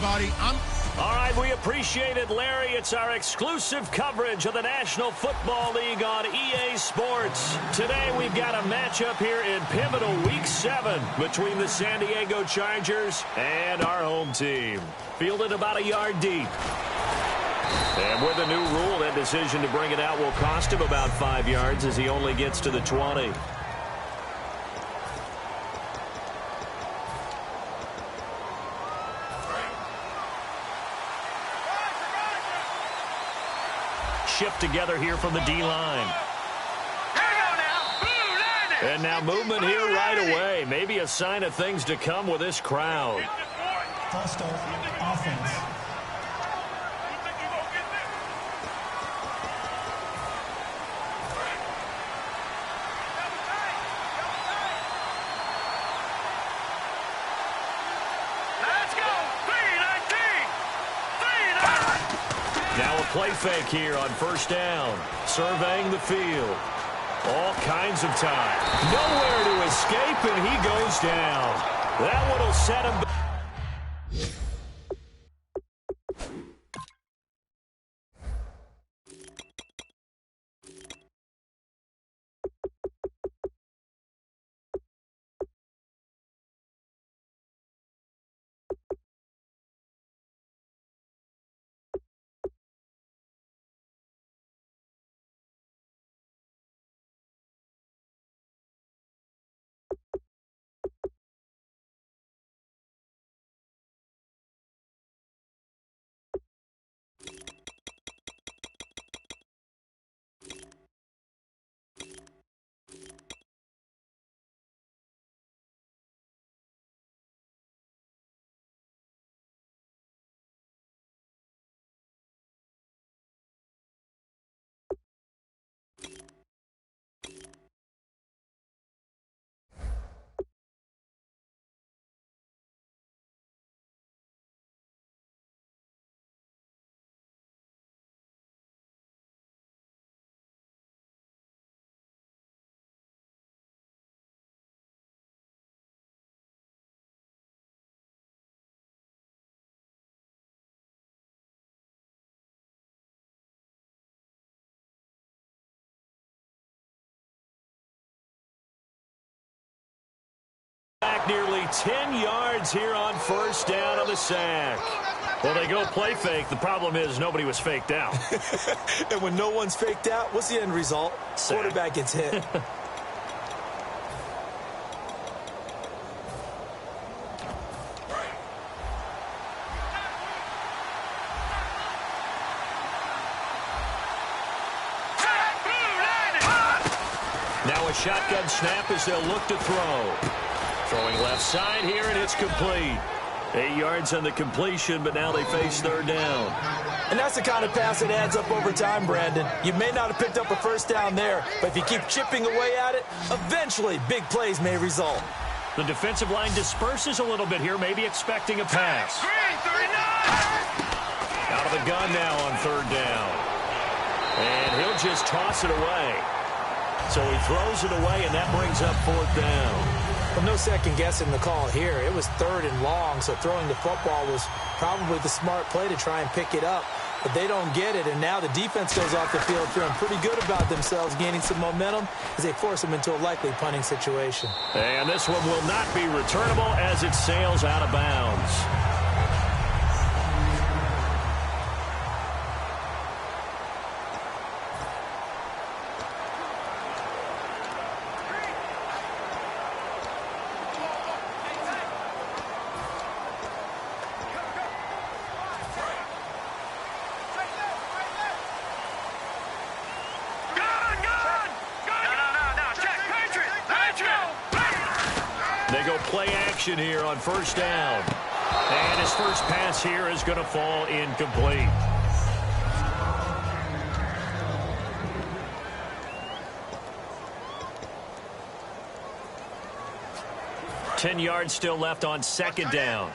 everybody. All right, we appreciate it, Larry. It's our exclusive coverage of the National Football League on EA Sports. Today, we've got a matchup here in pivotal Week 7 between the San Diego Chargers and our home team. Fielded about a yard deep. And with a new rule, that decision to bring it out will cost him about 5 yards as he only gets to the 20. Shift together here from the D-line. And now movement here right away. Maybe a sign of things to come with this crowd. False start, offense. Now a play fake here on first down. Surveying the field. All kinds of time. Nowhere to escape, and he goes down. That one will set him back. Back nearly 10 yards here on first down on the sack. Well, they go play fake. The problem is nobody was faked out. And when no one's faked out, what's the end result? Sack. Quarterback gets hit. Now a shotgun snap as they'll look to throw. Throwing left side here, and it's complete. 8 yards on the completion, but now they face third down. And that's the kind of pass that adds up over time, Brandon. You may not have picked up a first down there, but if you keep chipping away at it, eventually big plays may result. The defensive line disperses a little bit here, maybe expecting a pass. Out of the gun now on third down. And he'll just toss it away. So he throws it away, and that brings up fourth down. Well, no second guessing the call here. It was third and long, so throwing the football was probably the smart play to try and pick it up. But they don't get it, and now the defense goes off the field feeling pretty good about themselves, gaining some momentum as they force them into a likely punting situation. And this one will not be returnable as it sails out of bounds. They go play action here on first down. And his first pass here is going to fall incomplete. Ten yards still left on second down.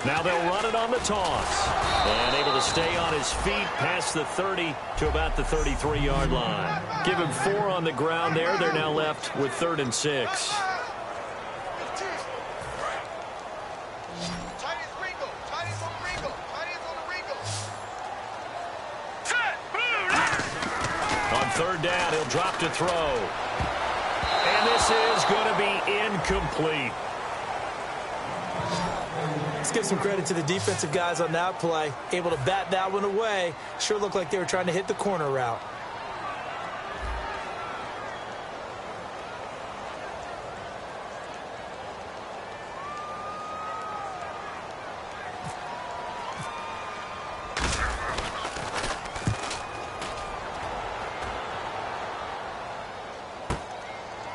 Now they'll run it on the toss. And able to stay on his feet past the 30 to about the 33-yard line. Give him 4 on the ground there. They're now left with 3rd and 6. On 3rd down, he'll drop to throw. And this is going to be incomplete. Let's give some credit to the defensive guys on that play. Able to bat that one away. Sure looked like they were trying to hit the corner route.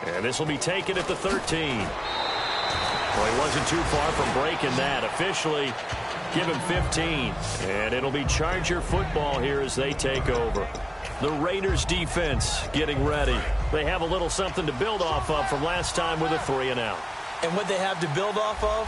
And this will be taken at the 13. Well, he wasn't too far from breaking that. Officially, give him 15. And it'll be Charger football here as they take over. The Raiders defense getting ready. They have a little something to build off of from last time with a 3-and-out. And what they have to build off of?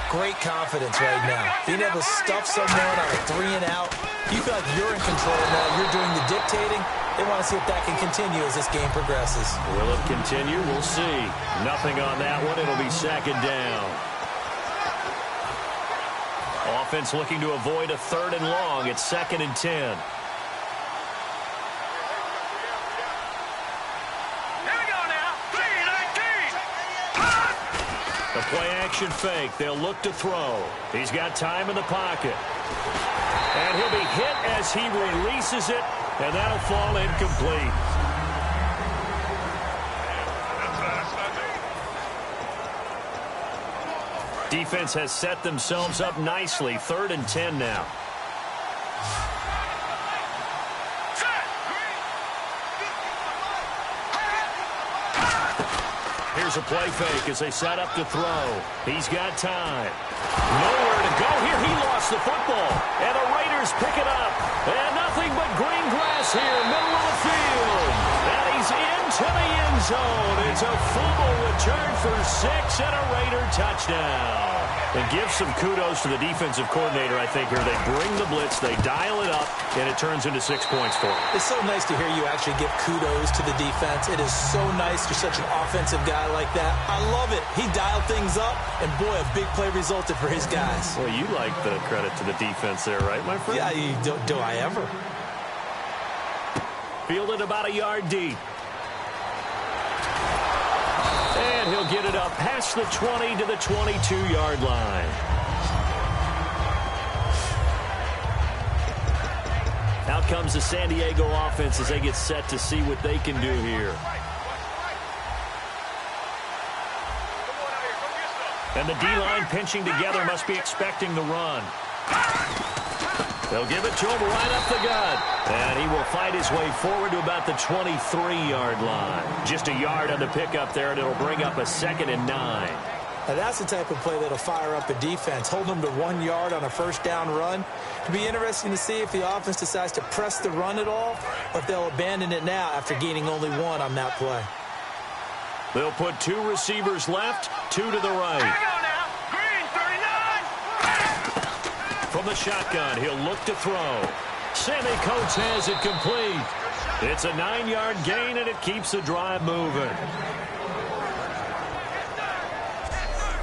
Great confidence right now. Being able to stuff someone on a 3-and-out. You feel like you're in control now. You're doing the dictating. They want to see if that can continue as this game progresses. Will it continue? We'll see. Nothing on that one. It'll be 2nd down. Offense looking to avoid a 3rd and long. It's 2nd and 10. The play-action fake. They'll look to throw. He's got time in the pocket. And he'll be hit as he releases it, and that'll fall incomplete. Defense has set themselves up nicely. 3rd and 10 now. Here's a play fake as they set up to throw. He's got time. Nowhere to go here. He lost the football. And the Raiders pick it up. And nothing but green grass here, middle of the field. And he's into the end zone. It's a fumble return for 6 and a Raider touchdown. And give some kudos to the defensive coordinator, I think, here. They bring the blitz, they dial it up, and it turns into 6 points for them. It's so nice to hear you actually give kudos to the defense. It is so nice. You're such an offensive guy like that. I love it. He dialed things up, and boy, a big play resulted for his guys. Well, you like the credit to the defense there, right, my friend? Yeah, do I ever? Fielded about a yard deep. And he'll get it up past the 20 to the 22-yard line. Out comes the San Diego offense as they get set to see what they can do here. And the D-line pinching together, must be expecting the run. They'll give it to him right up the gut. And he will fight his way forward to about the 23-yard line. Just a yard on the pickup there, and it'll bring up a 2nd and 9. Now that's the type of play that'll fire up a defense. Hold them to 1 yard on a 1st down run. It'll be interesting to see if the offense decides to press the run at all, or if they'll abandon it now after gaining only 1 on that play. They'll put 2 receivers left, 2 to the right. From the shotgun, he'll look to throw. Sammy Coates has it complete. It's a 9-yard gain, and it keeps the drive moving.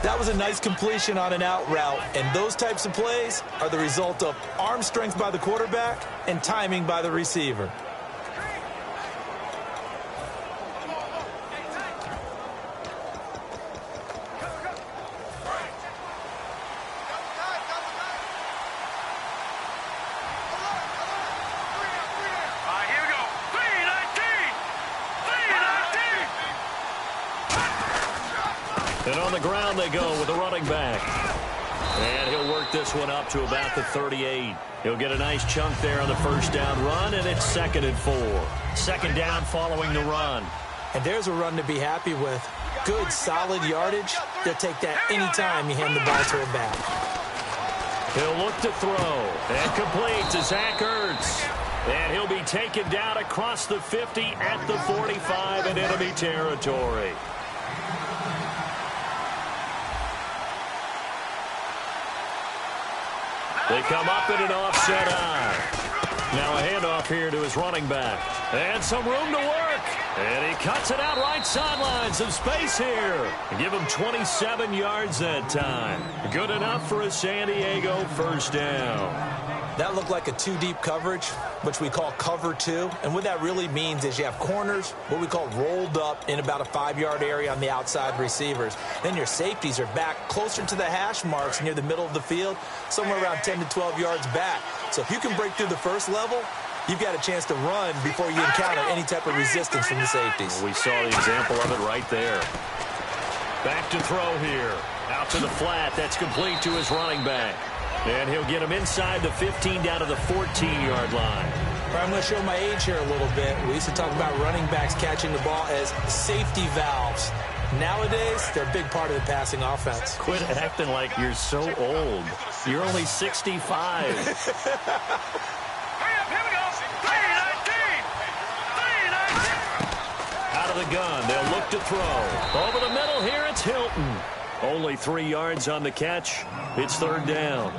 That was a nice completion on an out route, and those types of plays are the result of arm strength by the quarterback and timing by the receiver. And on the ground they go with a running back. And he'll work this one up to about the 38. He'll get a nice chunk there on the 1st down run, and it's 2nd and 4. 2nd down following the run. And there's a run to be happy with. Good, solid yardage. They'll take that anytime you hand the ball to a back. He'll look to throw. And complete to Zach Ertz. And he'll be taken down across the 50 at the 45 in enemy territory. They come up in an offset eye. Now a handoff here to his running back. And some room to work. And he cuts it out right sideline. Some space here. Give him 27 yards that time. Good enough for a San Diego first down. That looked like a two-deep coverage, which we call cover two. And what that really means is you have corners, what we call rolled up in about a 5-yard area on the outside receivers. Then your safeties are back closer to the hash marks near the middle of the field, somewhere around 10 to 12 yards back. So if you can break through the first level, you've got a chance to run before you encounter any type of resistance from the safeties. We saw the example of it right there. Back to throw here. Out to the flat. That's complete to his running back. And he'll get him inside the 15 down to the 14-yard line. I'm going to show my age here a little bit. We used to talk about running backs catching the ball as safety valves. Nowadays, they're a big part of the passing offense. Quit acting like you're so old. You're only 65. Out of the gun, they'll look to throw. Over the middle here, it's Hilton. Only 3 yards on the catch. It's third down.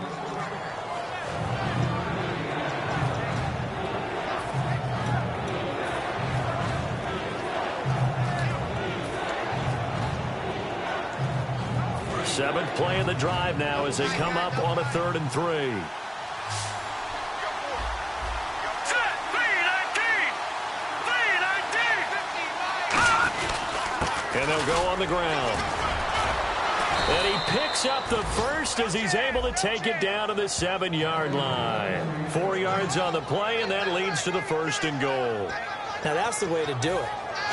Seventh play of the drive now as they come up on a 3rd and 3. And they'll go on the ground. And he picks up the first as he's able to take it down to the 7-yard line. 4 yards on the play, and that leads to the 1st and goal. Now that's the way to do it.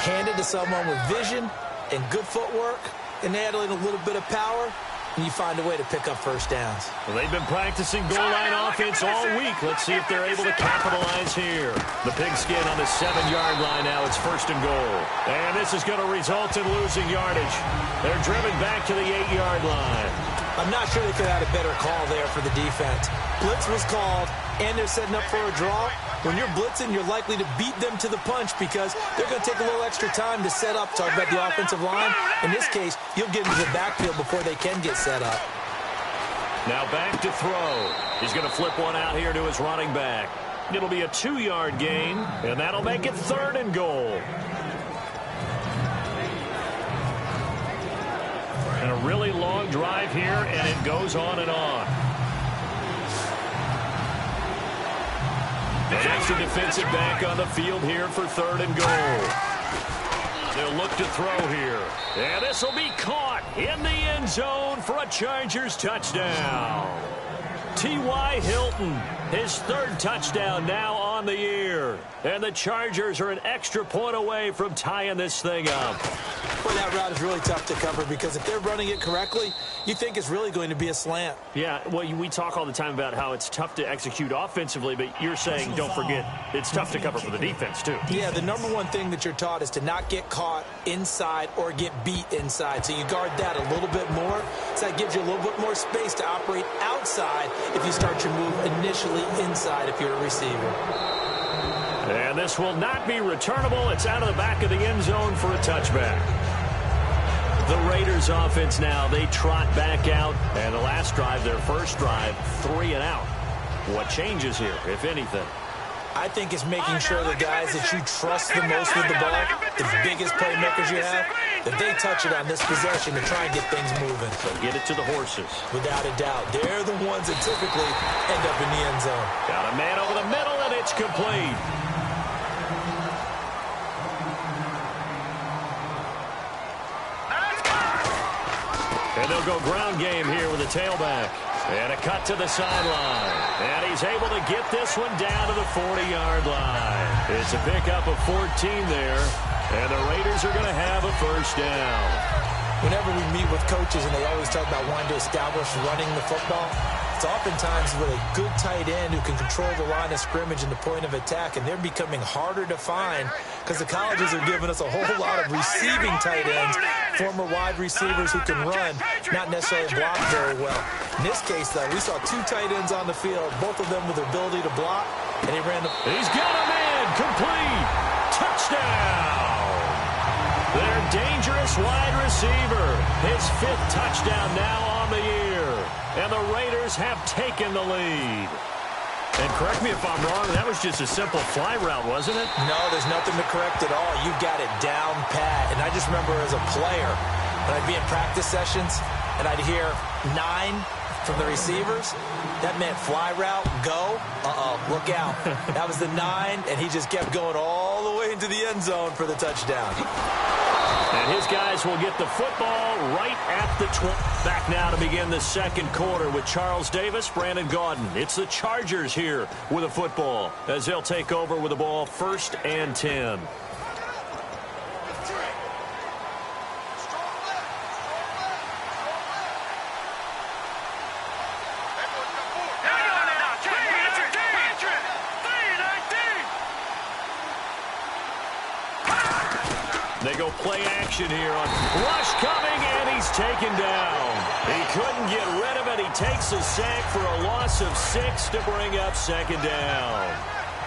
Hand it to someone with vision and good footwork, and add in a little bit of power, and you find a way to pick up first downs. Well, they've been practicing goal line offense all week. Let's see if they're able to capitalize here. The pigskin on the 7-yard line now. It's 1st and goal. And this is going to result in losing yardage. They're driven back to the 8-yard line. I'm not sure they could have had a better call there for the defense. Blitz was called, and they're setting up for a draw. When you're blitzing, you're likely to beat them to the punch because they're going to take a little extra time to set up. Talk about the offensive line. In this case, you'll get into the backfield before they can get set up. Now back to throw. He's going to flip one out here to his running back. It'll be a 2-yard gain, and that'll make it 3rd and goal. And a really long drive here, and it goes on and on. And it's the defensive back on the field here for 3rd and goal. They'll look to throw here. And this will be caught in the end zone for a Chargers touchdown. T.Y. Hilton, his 3rd touchdown now on the year. And the Chargers are an extra point away from tying this thing up. Well, that route is really tough to cover because if they're running it correctly, you think it's really going to be a slant. Yeah, well, we talk all the time about how it's tough to execute offensively, but you're saying, don't forget, it's tough to cover for the defense, too. Yeah, the number one thing that you're taught is to not get caught inside or get beat inside. So you guard that a little bit more. So that gives you a little bit more space to operate outside if you start your move initially inside if you're a receiver. And this will not be returnable. It's out of the back of the end zone for a touchback. The Raiders offense now, they trot back out. And the last drive, their first drive, 3 and out. What changes here, if anything? I think it's making sure the guys that you trust the most with the ball, the biggest playmakers you have, that they touch it on this possession to try and get things moving. So get it to the horses. Without a doubt. They're the ones that typically end up in the end zone. Got a man over the middle, and it's complete. And they'll go ground game here with a tailback. And a cut to the sideline. And he's able to get this one down to the 40-yard line. It's a pickup of 14 there. And the Raiders are going to have a first down. Whenever we meet with coaches and they always talk about wanting to establish running the football, it's oftentimes with a good tight end who can control the line of scrimmage and the point of attack, and they're becoming harder to find because the colleges are giving us a whole lot of receiving tight ends, former wide receivers who can run, not necessarily block very well. In this case, though, we saw 2 tight ends on the field, both of them with the ability to block, and he ran the... He's got a man, complete, touchdown! Their dangerous wide receiver, his 5th touchdown now on the year. and the Raiders have taken the lead. And correct me if I'm wrong, that was just a simple fly route, wasn't it? No, there's nothing to correct at all. You got it down pat. And I just remember as a player, when I'd be in practice sessions, and I'd hear 9 from the receivers, that meant fly route, go, look out. That was the 9, and he just kept going all the way into the end zone for the touchdown. And his guys will get the football right at the 20. Back now to begin the second quarter with Charles Davis, Brandon Gaudin. It's the Chargers here with a football as they'll take over with the ball 1st and 10. They go play action here on rush coming, and he's taken down. He couldn't get rid of it. He takes a sack for a loss of 6 to bring up 2nd down.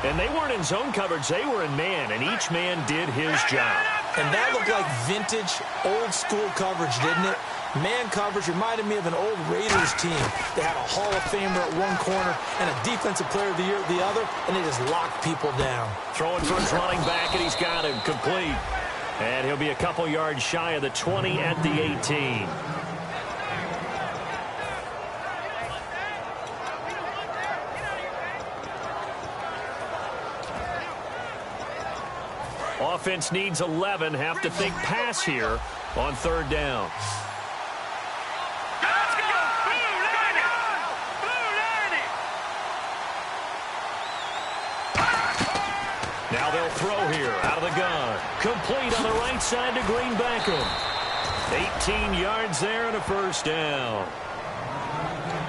And they weren't in zone coverage. They were in man, and each man did his job. And that looked like vintage, old-school coverage, didn't it? Man coverage reminded me of an old Raiders team. They had a Hall of Famer at one corner and a Defensive Player of the Year at the other, and they just locked people down. Throwing for his running back, and he's got him complete. And he'll be a couple yards shy of the 20 at the 18. Offense needs 11. Have to think pass here on 3rd down. Now they'll throw here out of the gun. Complete on the right side to Green Beckham. 18 yards there and a 1st down.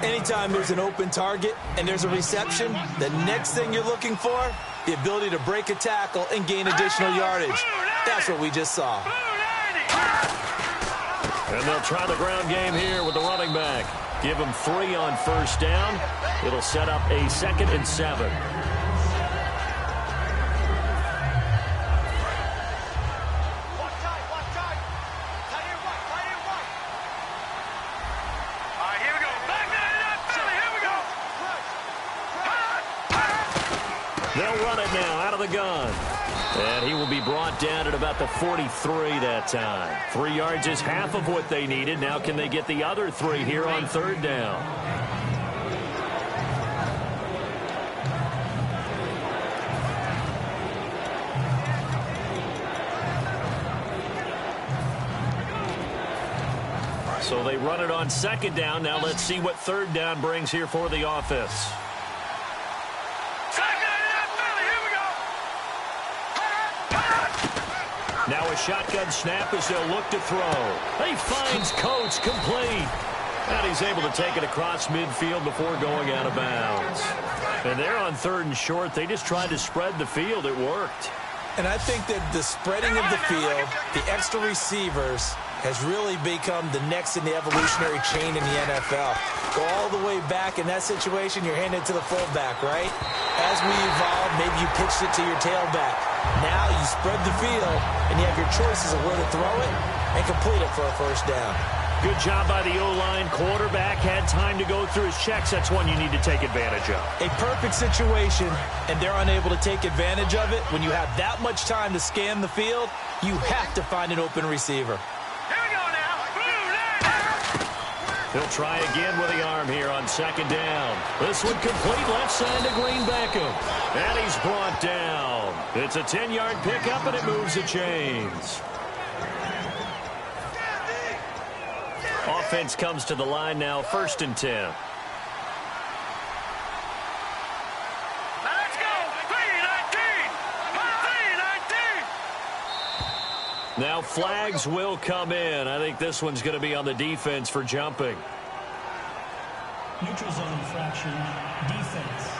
Anytime there's an open target and there's a reception, the next thing you're looking for, the ability to break a tackle and gain additional yardage. That's what we just saw. And they'll try the ground game here with the running back. Give him 3 on 1st down. It'll set up a 2nd and 7. They'll run it now out of the gun. And he will be brought down at about the 43 that time. 3 yards is half of what they needed. Now can they get the other 3 here on 3rd down? So they run it on 2nd down. Now let's see what 3rd down brings here for the offense. Now a shotgun snap as they'll look to throw. He finds Coates complete. And he's able to take it across midfield before going out of bounds. And they're on 3rd and short. They just tried to spread the field. It worked. And I think that the spreading of the field, the extra receivers, has really become the next in the evolutionary chain in the NFL. Go all the way back in that situation, you're handed to the fullback, right? As we evolve, maybe you pitched it to your tailback. Now you spread the field, and you have your choices of where to throw it and complete it for a 1st down. Good job by the O-line. Quarterback had time to go through his checks. That's one you need to take advantage of. A perfect situation, and they're unable to take advantage of it. When you have that much time to scan the field, you have to find an open receiver. He'll try again with the arm here on 2nd down. This one complete left side to Green Beckham. And he's brought down. It's a 10-yard pickup, and it moves the chains. Offense comes to the line now, 1st and 10. Let's go. 3-19. Now flags will come in. I think this one's going to be on the defense for jumping. Neutral zone infraction, defense.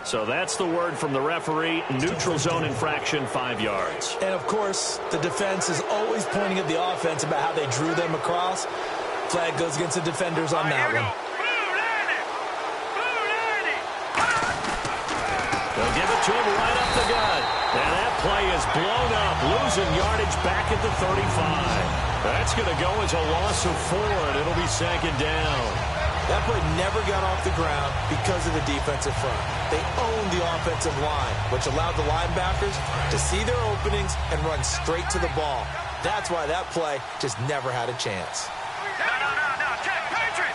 So that's the word from the referee. Neutral zone infraction, 5 yards. And, of course, the defense is always pointing at the offense about how they drew them across. Flag goes against the defenders on that one. They'll give it to him right up the gut. And that play is blown up, losing yardage back at the 35. That's going to go as a loss of 4, and it'll be second down. That play never got off the ground because of the defensive front. They owned the offensive line, which allowed the linebackers to see their openings and run straight to the ball. That's why that play just never had a chance. No. Check. Patriot.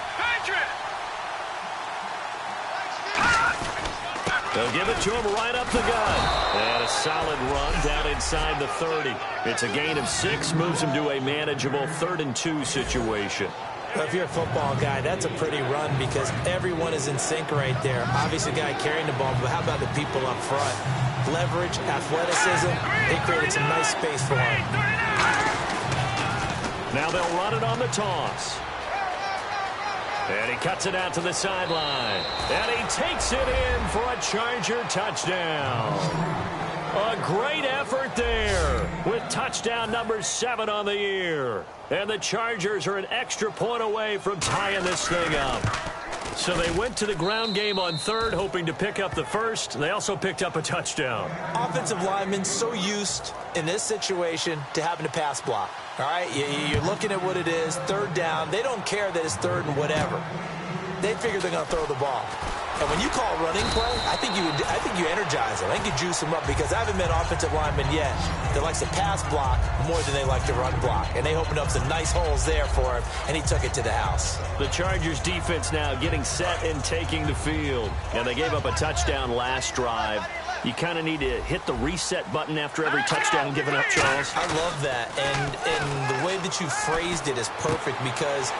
They'll give it to him right up the gut. And a solid run down inside the 30. It's a gain of 6, moves him to a manageable 3rd and 2 situation. Well, if you're a football guy, that's a pretty run because everyone is in sync right there. Obviously, the guy carrying the ball, but how about the people up front? Leverage, athleticism, they created some nice space for him. Now they'll run it on the toss. And he cuts it out to the sideline. And he takes it in for a Charger touchdown. A great effort there with touchdown number 7 on the year. And the Chargers are an extra point away from tying this thing up. So they went to the ground game on 3rd, hoping to pick up the 1st. They also picked up a touchdown. Offensive linemen so used in this situation to having to pass block. All right, you're looking at what it is, 3rd down. They don't care that it's 3rd and whatever. They figure they're going to throw the ball. And when you call running play, I think you energize them. I think you juice them up because I haven't met offensive linemen yet that likes to pass block more than they like to run block. And they opened up some nice holes there for him, and he took it to the house. The Chargers defense now getting set and taking the field. And they gave up a touchdown last drive. You kind of need to hit the reset button after every touchdown given up, Charles. I love that. And the way that you phrased it is perfect because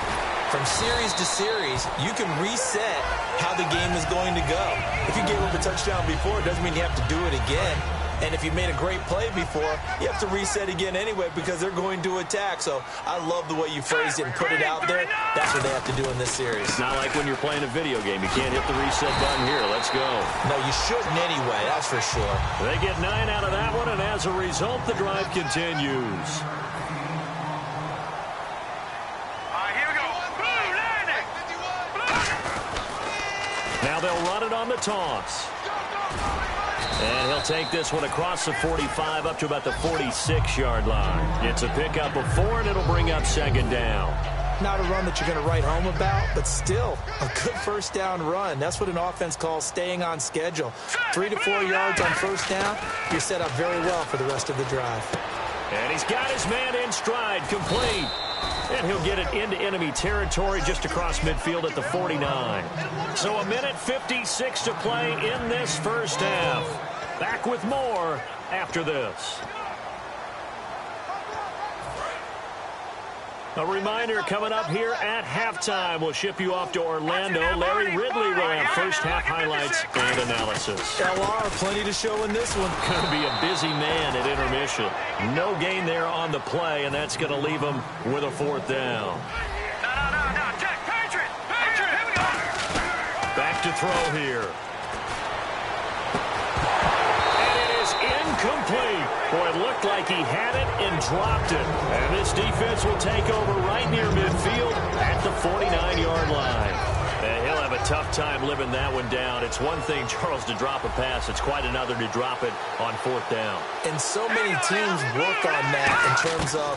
from series to series, you can reset how the game is going to go. If you gave up a touchdown before, it doesn't mean you have to do it again. And if you made a great play before, you have to reset again anyway because they're going to attack. So I love the way you phrased it and put it out there. That's what they have to do in this series. It's not like when you're playing a video game. You can't hit the reset button here. Let's go. No, you shouldn't anyway. That's for sure. They get 9 out of that one, and as a result, the drive continues. Here we go. Blue landing. Now they'll run it on the toss. And he'll take this one across the 45 up to about the 46-yard line. It's a pickup of 4, and it'll bring up second down. Not a run that you're going to write home about, but still a good first down run. That's what an offense calls staying on schedule. 3 to 4 yards on first down, you're set up very well for the rest of the drive. And he's got his man in stride, complete. And he'll get it into enemy territory just across midfield at the 49. So a minute 56 to play in this first half. Back with more after this. A reminder coming up here at halftime. We'll ship you off to Orlando. Larry Ridley will have first half highlights and analysis. LR, plenty to show in this one. Going to be a busy man at intermission. No gain there on the play, and that's going to leave him with a 4th down. No. Check. Patriot. Here we go. Back to throw here. Incomplete. Boy, it looked like he had it and dropped it. And this defense will take over right near midfield at the 49-yard line. And he'll have a tough time living that one down. It's one thing, Charles, to drop a pass. It's quite another to drop it on 4th down. And so many teams work on that in terms of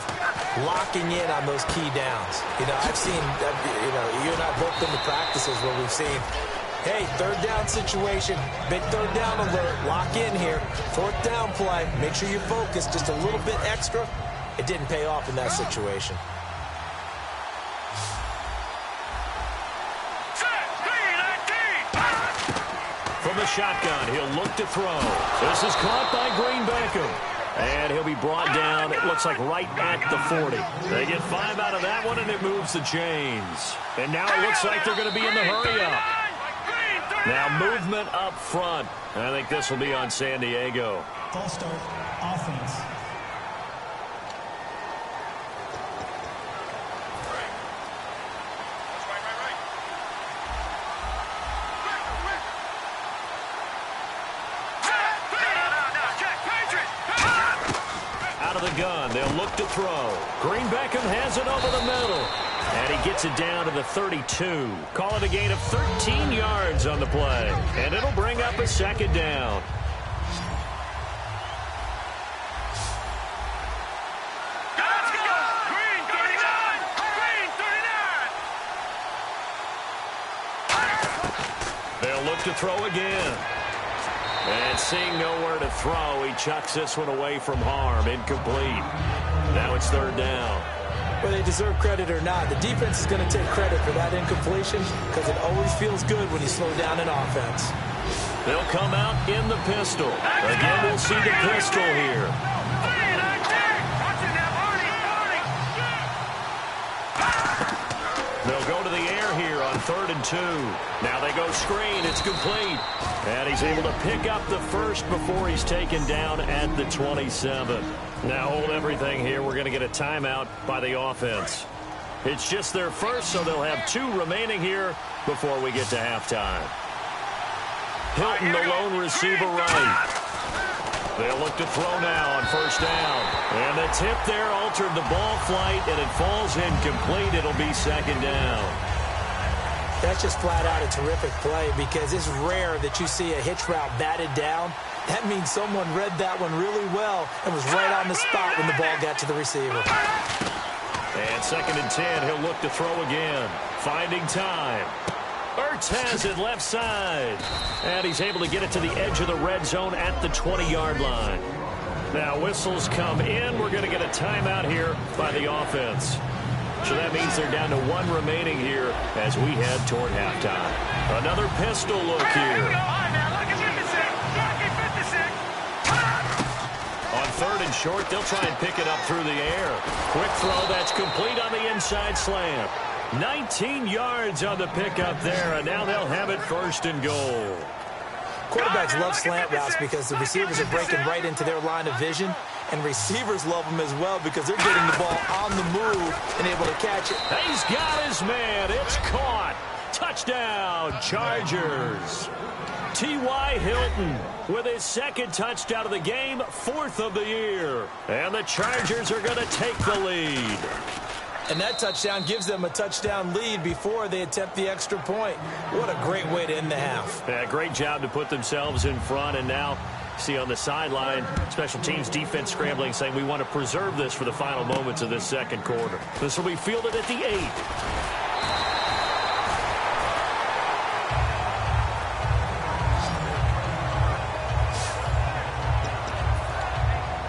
locking in on those key downs. You know, I've seen, you and I both been to practices where we've seen, hey, 3rd down situation, big 3rd down alert, lock in here, 4th down play, make sure you're focused just a little bit extra. It didn't pay off in that situation. From the shotgun, he'll look to throw. This is caught by Green Beckham. And he'll be brought down, it looks like right at the 40. They get 5 out of that one, and it moves the chains. And now it looks like they're going to be in the hurry-up. Now movement up front. I think this will be on San Diego. False start, offense. Out of the gun, they'll look to throw. Green Beckham has it over the middle. And he gets it down to the 32. Call it a gain of 13 yards on the play. And it'll bring up a second down. Let's go! Green 39! Green 39! They'll look to throw again. And seeing nowhere to throw, he chucks this one away from harm. Incomplete. Now it's third down. Whether they deserve credit or not, the defense is going to take credit for that incompletion because it always feels good when you slow down an offense. They'll come out in the pistol. Again, we'll see the pistol here. They'll go to the air here on 3rd and 2. Now they go screen. It's complete. And he's able to pick up the first before he's taken down at the 27. Now hold everything here. We're going to get a timeout by the offense. It's just their first, so they'll have 2 remaining here before we get to halftime. Hilton, the lone receiver right. They'll look to throw now on first down. And the tip there altered the ball flight, and it falls incomplete. It'll be second down. That's just flat out a terrific play because it's rare that you see a hitch route batted down. That means someone read that one really well and was right on the spot when the ball got to the receiver. And 2nd and 10, he'll look to throw again. Finding time. Ertz has it left side. And he's able to get it to the edge of the red zone at the 20-yard line. Now whistles come in. We're going to get a timeout here by the offense. So that means they're down to 1 remaining here as we head toward halftime. Another pistol look here. On 3rd and short, they'll try and pick it up through the air. Quick throw that's complete on the inside slant. 19 yards on the pickup there, and now they'll have it 1st and goal. Quarterbacks love slant routes because the receivers are breaking right into their line of vision, and receivers love them as well because they're getting the ball on the move and able to catch it. He's got his man. It's caught. Touchdown, Chargers. T.Y. Hilton with his 2nd touchdown of the game, 4th of the year. And the Chargers are going to take the lead. And that touchdown gives them a touchdown lead before they attempt the extra point. What a great way to end the half. Yeah, great job to put themselves in front. And now, see on the sideline, special teams defense scrambling, saying we want to preserve this for the final moments of this 2nd quarter. This will be fielded at the 8.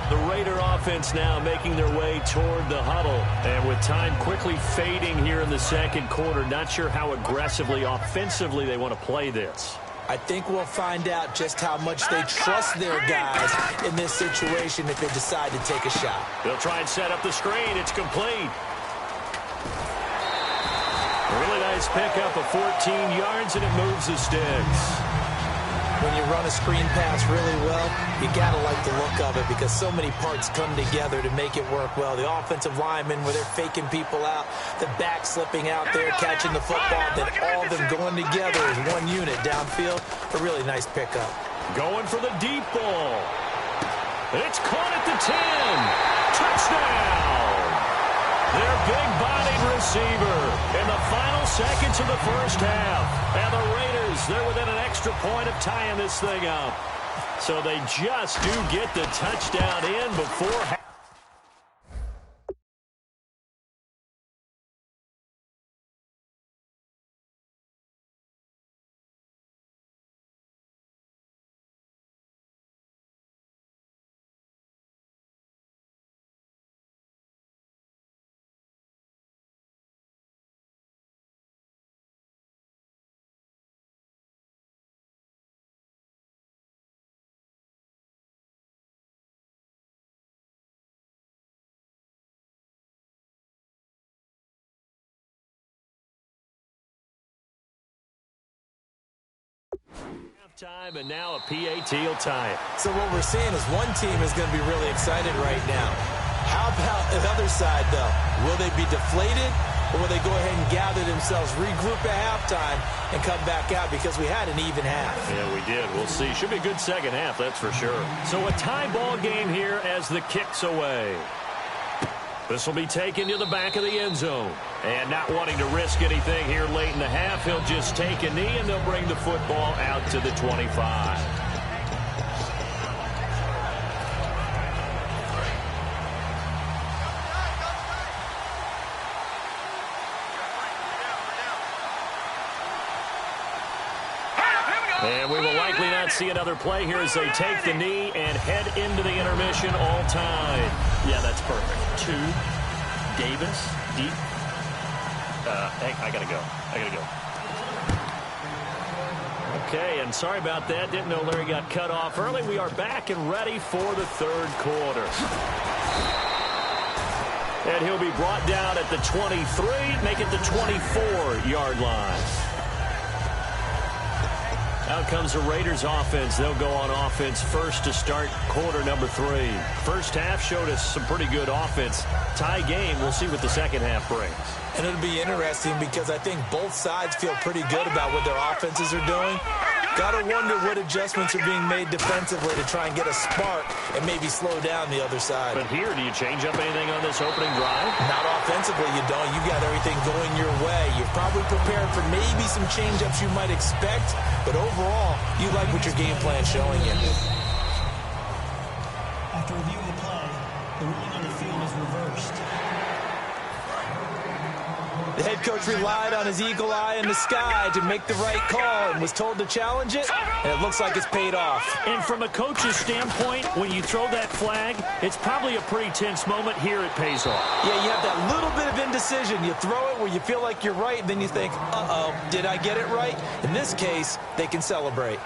The Raider offense now making their way toward the huddle. And with time quickly fading here in the 2nd quarter, not sure how aggressively, offensively they want to play this. I think we'll find out just how much they trust their guys in this situation if they decide to take a shot. They'll try and set up the screen. It's complete. A really nice pickup of 14 yards, and it moves the sticks. When you run a screen pass really well, you got to like the look of it because so many parts come together to make it work well. The offensive linemen where they're faking people out, the back slipping out there, catching the football, then all of them going together as one unit downfield. A really nice pickup. Going for the deep ball. It's caught at the 10. Touchdown! Their big-bodied receiver in the final seconds of the 1st half. And the Raiders, they're within an extra point of tying this thing up. So they just do get the touchdown in before half. Halftime, and now a PAT will tie it. So what we're seeing is one team is going to be really excited right now. How about the other side, though? Will they be deflated, or will they go ahead and gather themselves, regroup at halftime, and come back out because we had an even half? Yeah, we did. We'll see. Should be a good 2nd half, that's for sure. So a tie ball game here as the kick's away. This will be taken to the back of the end zone. And not wanting to risk anything here late in the half, he'll just take a knee, and they'll bring the football out to the 25. And we will likely not see another play here as they take the knee and head into the intermission all tied. Yeah, that's perfect. 2, Davis, deep. Hey, I got to go. Okay, and sorry about that. Didn't know Larry got cut off early. We are back and ready for the third quarter. And he'll be brought down at the 23, make it the 24-yard line. Out comes the Raiders offense. They'll go on offense first to start quarter number 3. First half showed us some pretty good offense. Tie game. We'll see what the second half brings. And it'll be interesting because I think both sides feel pretty good about what their offenses are doing. Got to wonder what adjustments are being made defensively to try and get a spark and maybe slow down the other side. But here, do you change up anything on this opening drive? Not offensively, you don't. You got everything going your way. You're probably prepared for maybe some change-ups you might expect, but overall, you like what your game plan's showing you. After reviewing the play, the ruling on the field is reversed. The head coach relied on his eagle eye in the sky to make the right call and was told to challenge it, and it looks like it's paid off. And from a coach's standpoint, when you throw that flag, it's probably a pretty tense moment. Here it pays off. Yeah, you have that little bit of indecision. You throw it where you feel like you're right, and then you think, uh-oh, did I get it right? In this case, they can celebrate.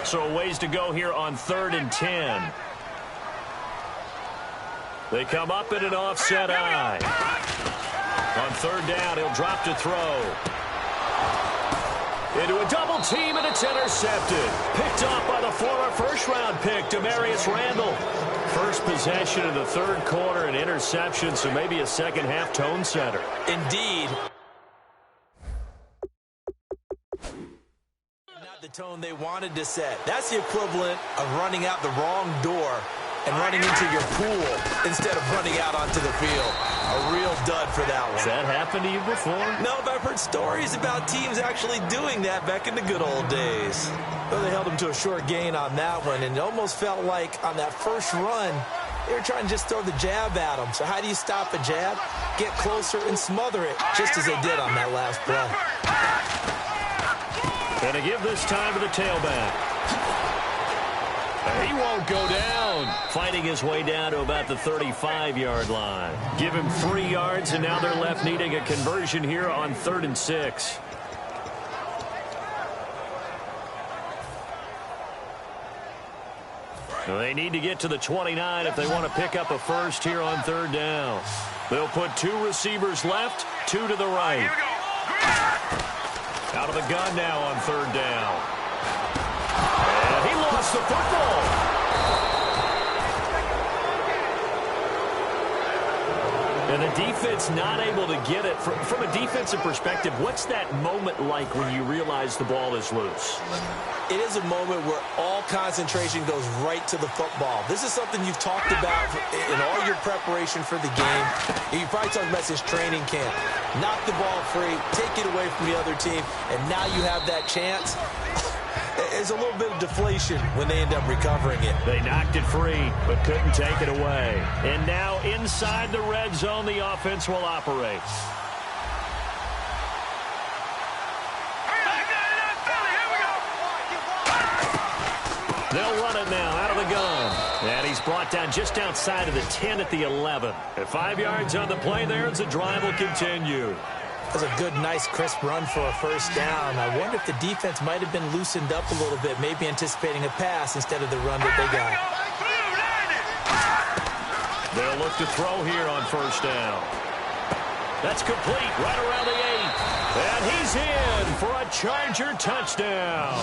So a ways to go here on 3rd and 10. They come up in an offset eye. On 3rd down, he'll drop to throw. Into a double team, and it's intercepted. Picked off by the former first-round pick, Demarius Randall. First possession of the third quarter, an interception, so maybe a second-half tone setter. Indeed. Not the tone they wanted to set. That's the equivalent of running out the wrong door and running into your pool instead of running out onto the field. A real dud for that one. Has that happened to you before? No, but I've heard stories about teams actually doing that back in the good old days. Well, they held them to a short gain on that one, and it almost felt like on that first run, they were trying to just throw the jab at them. So how do you stop a jab? Get closer and smother it, just as they did on that last play. And to give this time to the tailback. He won't go down. Fighting his way down to about the 35-yard line. Give him 3 yards, and now they're left needing a conversion here on 3rd and 6. They need to get to the 29 if they want to pick up a first here on 3rd down. They'll put 2 receivers left, 2 to the right. Out of the gun now on 3rd down. And he lost the football. And the defense not able to get it. From a defensive perspective, what's that moment like when you realize the ball is loose? It is a moment where all concentration goes right to the football. This is something you've talked about in all your preparation for the game. You probably talked about since training camp. Knock the ball free, take it away from the other team, and now you have that chance. There's a little bit of deflation when they end up recovering it. They knocked it free, but couldn't take it away. And now inside the red zone, the offense will operate. They'll run it now out of the gun. And he's brought down just outside of the 10 at the 11. At 5 yards on the play there as the drive will continue. That was a good, nice, crisp run for a first down. I wonder if the defense might have been loosened up a little bit, maybe anticipating a pass instead of the run that they got. They'll look to throw here on first down. That's complete right around the 8. And he's in for a Charger touchdown.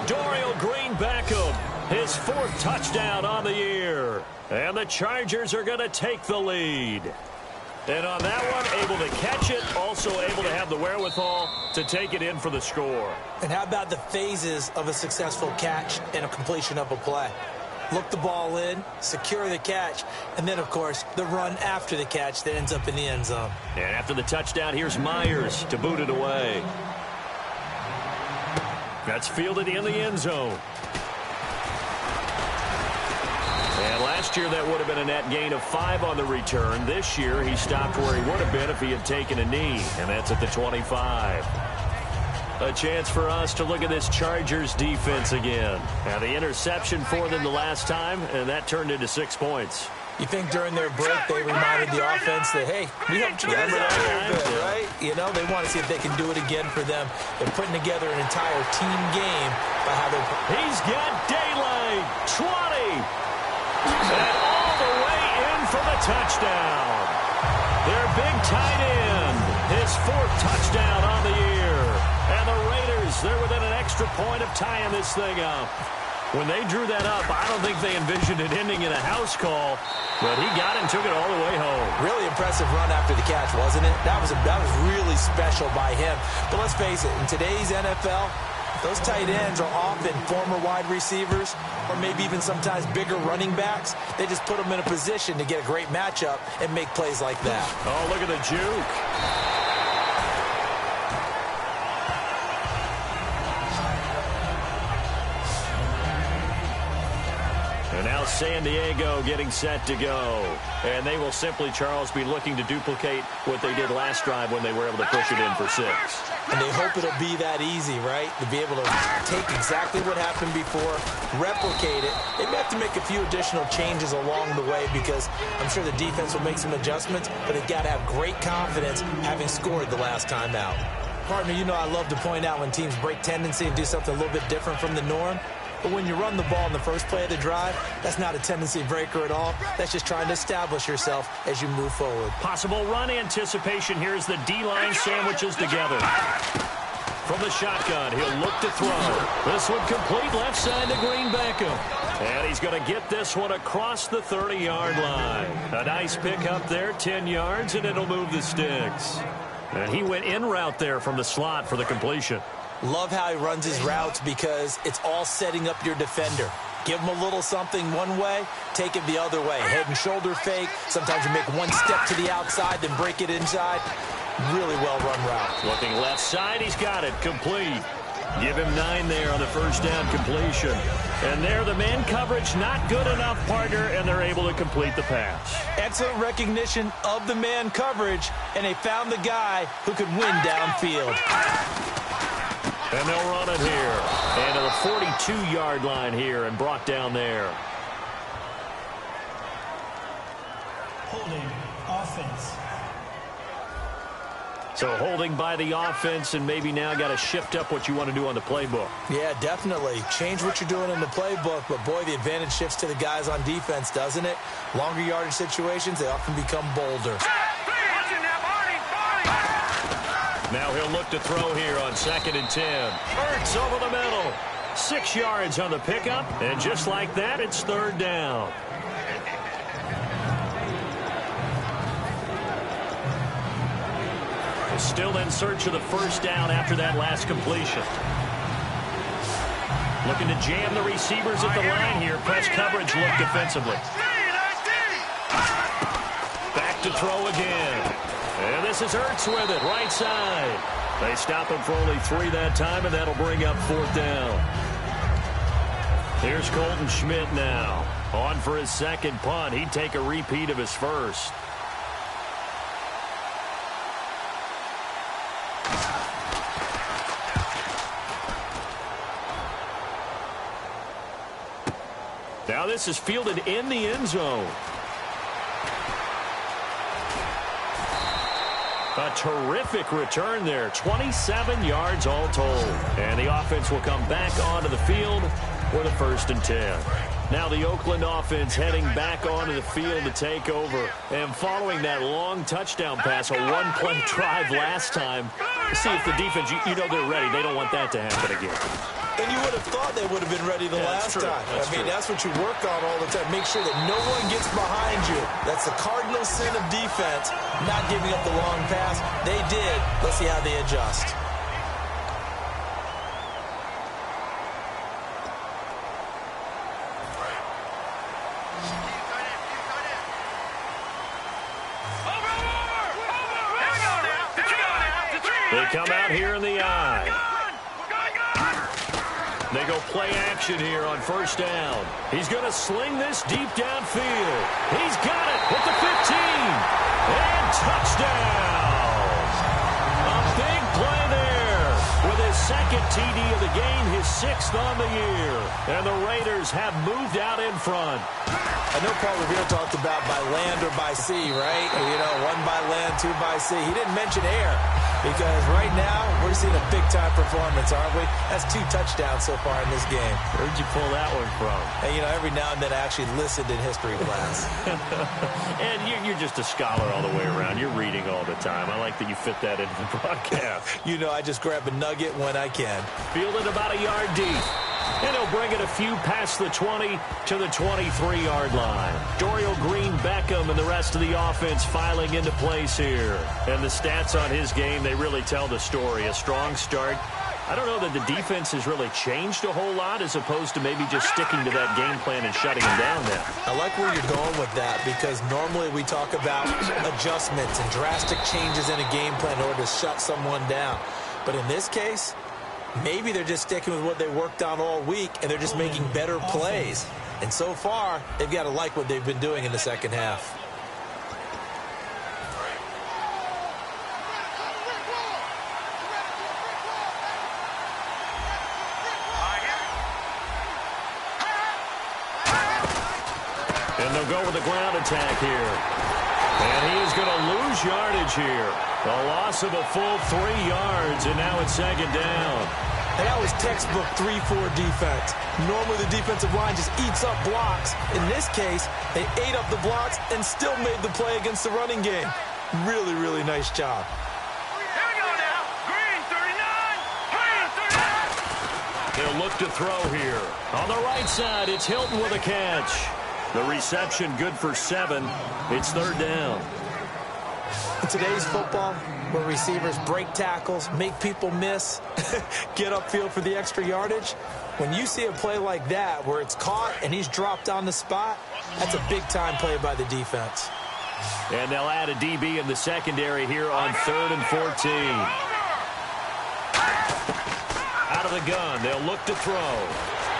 Dorial Green-Beckham, his 4th touchdown on the year. And the Chargers are going to take the lead. And on that one, able to catch it, also able to have the wherewithal to take it in for the score. And how about the phases of a successful catch and a completion of a play? look the ball in, secure the catch, and then, of course, the run after the catch that ends up in the end zone. And after the touchdown, here's Myers to boot it away. That's fielded in the end zone. And last year, that would have been a net gain of 5 on the return. This year, he stopped where he would have been if he had taken a knee, and that's at the 25. A chance for us to look at this Chargers defense again. Now, the interception for them the last time, and that turned into 6 points. You think during their break they reminded the offense that, hey, we helped you guys out a little bit, right? You know, they want to see if they can do it again for them. They're putting together an entire team game by how they're... He's got daylight. 20. And all the way in for the touchdown. Their big tight end. His 4th touchdown on the year. And the Raiders, they're within an extra point of tying this thing up. When they drew that up, I don't think they envisioned it ending in a house call, but he got it and took it all the way home. Really impressive run after the catch, wasn't it? That was really special by him. But let's face it, in today's NFL, those tight ends are often former wide receivers or maybe even sometimes bigger running backs. They just put them in a position to get a great matchup and make plays like that. Oh, look at the juke. And now San Diego getting set to go. And they will simply, Charles, be looking to duplicate what they did last drive when they were able to push it in for 6. And they hope it'll be that easy, right? To be able to take exactly what happened before, replicate it. They may have to make a few additional changes along the way because I'm sure the defense will make some adjustments, but they've got to have great confidence having scored the last time out. Partner, you know I love to point out when teams break tendency and do something a little bit different from the norm. But when you run the ball in the first play of the drive, that's not a tendency breaker at all. That's just trying to establish yourself as you move forward. Possible run anticipation. Here's the D-line sandwiches together. From the shotgun, he'll look to throw. This one complete left side to Green Beckham. And he's going to get this one across the 30-yard line. A nice pick up there, 10 yards, and it'll move the sticks. And he went in route there from the slot for the completion. Love how he runs his routes because it's all setting up your defender. Give him a little something one way, take it the other way. Head and shoulder fake. Sometimes you make one step to the outside, then break it inside. Really well-run route. Looking left side, he's got it. Complete. Give him 9 there on the first down completion. And there, the man coverage not good enough, partner, and they're able to complete the pass. Excellent recognition of the man coverage, and they found the guy who could win downfield. And they'll run it here. And to the 42-yard line here and brought down there. Holding offense. So holding by the offense, and maybe now got to shift up what you want to do on the playbook. Yeah, definitely. Change what you're doing in the playbook, but boy, the advantage shifts to the guys on defense, doesn't it? Longer yardage situations, they often become bolder. Now he'll look to throw here on 2nd and 10. Hurts over the middle. 6 yards on the pickup, and just like that, it's 3rd down. Still in search of the first down after that last completion. Looking to jam the receivers at the line here. Press coverage look defensively. Back to throw again. And this is Ertz with it, right side. They stop him for only 3 that time, and that'll bring up 4th down. Here's Colton Schmidt now. On for his 2nd punt. He'd take a repeat of his first. Now this is fielded in the end zone. A terrific return there. 27 yards all told. And the offense will come back onto the field for the 1st and 10. Now the Oakland offense heading back onto the field to take over. And following that long touchdown pass, a one-play drive last time, see if the defense, you know they're ready. They don't want that to happen again. And you would have thought they would have been ready the last time. That's what you work on all the time. Make sure that no one gets behind you. That's the cardinal sin of defense, not giving up the long pass. They did. Let's see how they adjust. They come out here in the eye. They go play action here on first down. He's going to sling this deep downfield. He's got it at the 15. And touchdown. A big play there with his second TD of the game, his 6th on the year. And the Raiders have moved out in front. I know Paul Revere talked about by land or by sea, right? You know, 1 by land, 2 by sea. He didn't mention air because right now we're seeing a big-time performance, aren't we? That's 2 touchdowns so far in this game. Where'd you pull that one from? And, you know, every now and then I actually listened in history class. And you're just a scholar all the way around. You're reading all the time. I like that you fit that into the broadcast. You know, I just grab a nugget when I can. Fielded about a yard deep. And he'll bring it a few past the 20 to the 23-yard line. Dorial Green-Beckham and the rest of the offense filing into place here. And the stats on his game, they really tell the story. A strong start. I don't know that the defense has really changed a whole lot as opposed to maybe just sticking to that game plan and shutting him down now. I like where you're going with that because normally we talk about adjustments and drastic changes in a game plan in order to shut someone down. But in this case, maybe they're just sticking with what they worked on all week, and they're just making better plays. And so far, they've got to like what they've been doing in the second half. And they'll go with the ground attack here. And he is going to lose yardage here. A loss of a full 3 yards, and now it's second down. And that was textbook 3-4 defense. Normally the defensive line just eats up blocks. In this case, they ate up the blocks and still made the play against the running game. Really, really nice job. Here we go now. Green 39. Green 39. They'll look to throw here. On the right side, it's Hilton with a catch. The reception good for 7. It's third down. In today's football, where receivers break tackles, make people miss, get upfield for the extra yardage, when you see a play like that where it's caught and he's dropped on the spot, that's a big-time play by the defense. And they'll add a DB in the secondary here on 3rd and 14. Out of the gun, they'll look to throw.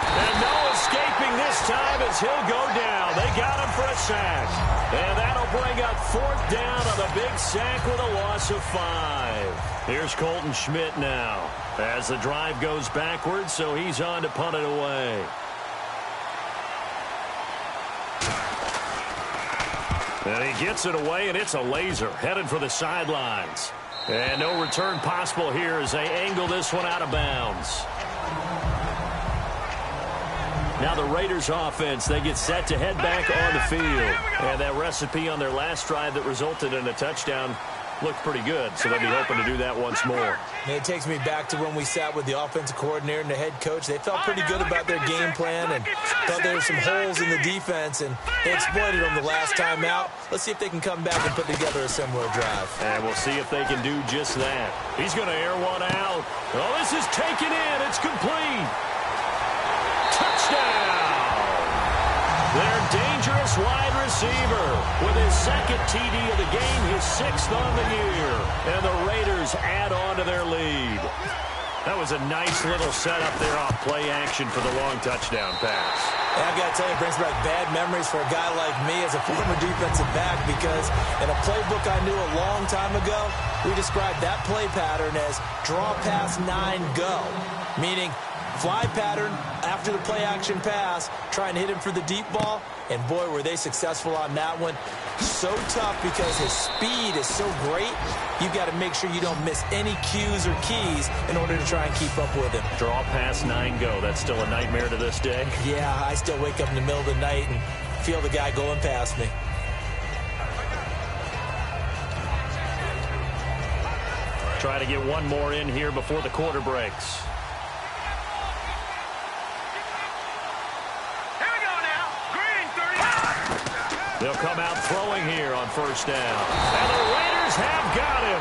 And no escaping this time as he'll go down. They got him for a sack. And that'll bring up 4th down on the big sack with a loss of 5. Here's Colton Schmidt now as the drive goes backwards, so he's on to punt it away. And he gets it away, and it's a laser headed for the sidelines. And no return possible here as they angle this one out of bounds. Now the Raiders offense, they get set to head back on the field. And that recipe on their last drive that resulted in a touchdown looked pretty good, so they'll be hoping to do that once more. And it takes me back to when we sat with the offensive coordinator and the head coach. They felt pretty good about their game plan and thought there were some holes in the defense, and they exploited them the last time out. Let's see if they can come back and put together a similar drive. And we'll see if they can do just that. He's going to air one out. Oh, this is taken in. It's complete. Touchdown! Their dangerous wide receiver with his second TD of the game, his 6th on the year. And the Raiders add on to their lead. That was a nice little setup there off play action for the long touchdown pass. And I've got to tell you, it brings back bad memories for a guy like me as a former defensive back because in a playbook I knew a long time ago, we described that play pattern as draw pass 9 go, meaning fly pattern after the play action pass, try and hit him for the deep ball, and boy, were they successful on that one. So tough because his speed is so great, you've got to make sure you don't miss any cues or keys in order to try and keep up with him. Draw pass 9 go. That's still a nightmare to this day? Yeah, I still wake up in the middle of the night and feel the guy going past me. Try to get one more in here before the quarter breaks. They'll come out throwing here on first down. And the Raiders have got him.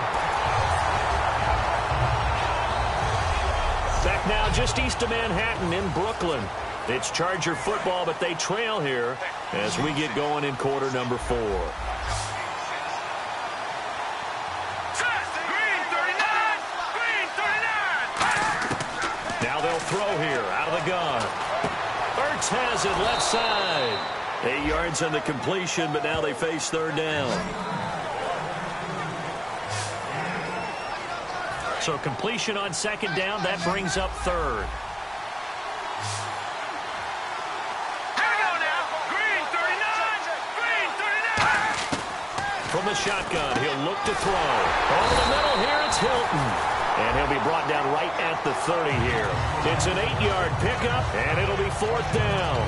Back now just east of Manhattan in Brooklyn. It's Charger football, but they trail here as we get going in quarter number 4. Green 39. throw here out of the gun. Ertz has it left side. 8 yards on the completion, but now they face third down. So completion on second down, that brings up third. Here we go now. Green 39. Green 39. From the shotgun, he'll look to throw. Over the middle here, it's Hilton. And he'll be brought down right at the 30 here. It's an 8-yard pickup, and it'll be fourth down.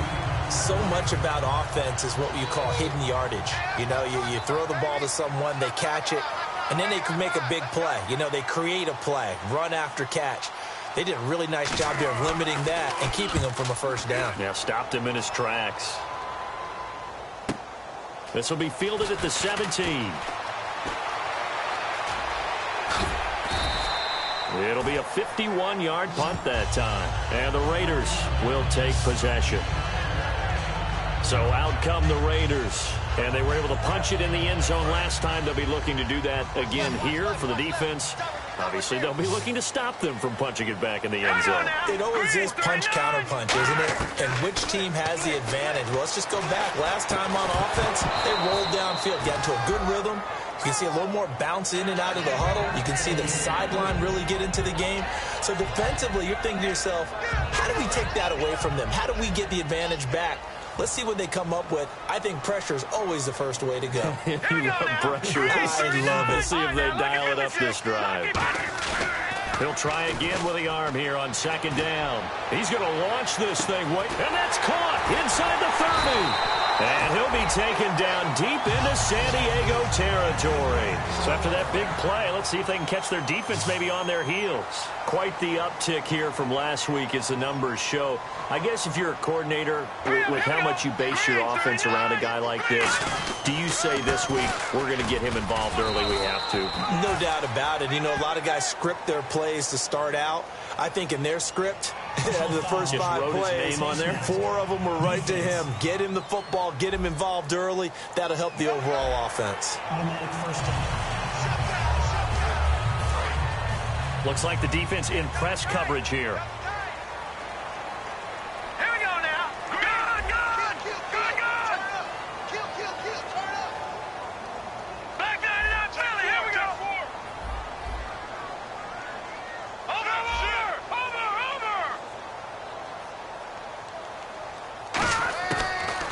So much about offense is what you call hidden yardage. You know, you throw the ball to someone, they catch it, and then they can make a big play. You know, they create a play, run after catch. They did a really nice job there of limiting that and keeping him from a first down. Yeah, stopped him in his tracks. This will be fielded at the 17. It'll be a 51-yard punt that time. And the Raiders will take possession. So out come the Raiders. And they were able to punch it in the end zone last time. They'll be looking to do that again here for the defense. Obviously, they'll be looking to stop them from punching it back in the end zone. It always is punch-counter-punch, isn't it? And which team has the advantage? Well, let's just go back. Last time on offense, they rolled downfield, got into a good rhythm. You can see a little more bounce in and out of the huddle. You can see the sideline really get into the game. So defensively, you're thinking to yourself, how do we take that away from them? How do we get the advantage back? Let's see what they come up with. I think pressure is always the first way to go. You love pressure. I love it. Let's see if they dial it up this drive. He'll try again with the arm here on second down. He's going to launch this thing. And that's caught inside the 30. And he'll be taken down deep into San Diego territory. So after that big play, let's see if they can catch their defense maybe on their heels. Quite the uptick here from last week as the numbers show. I guess if you're a coordinator with how much you base your offense around a guy like this, do you say this week we're going to get him involved early? We have to. No doubt about it. You know, a lot of guys script their plays to start out. I think in their script, the first 5 plays, 4 of them were right to him. Get him the football, get him involved early. That'll help the overall offense. Automatic first down. Looks like the defense in press coverage here. Here we go now. Good, good. Good, good. Turn up. Back 99 Philly. Here we go. Over.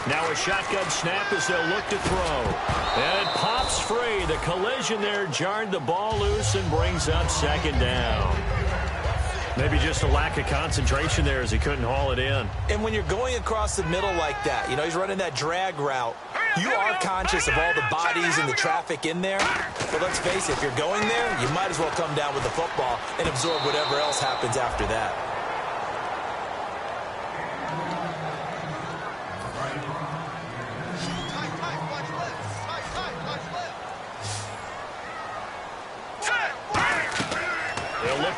Now a shotgun snap as they'll look to throw. And it pops free. The collision there jarred the ball loose and brings up second down. Maybe just a lack of concentration there as he couldn't haul it in. And when you're going across the middle like that, you know, he's running that drag route, you are conscious of all the bodies and the traffic in there. But let's face it, if you're going there, you might as well come down with the football and absorb whatever else happens after that.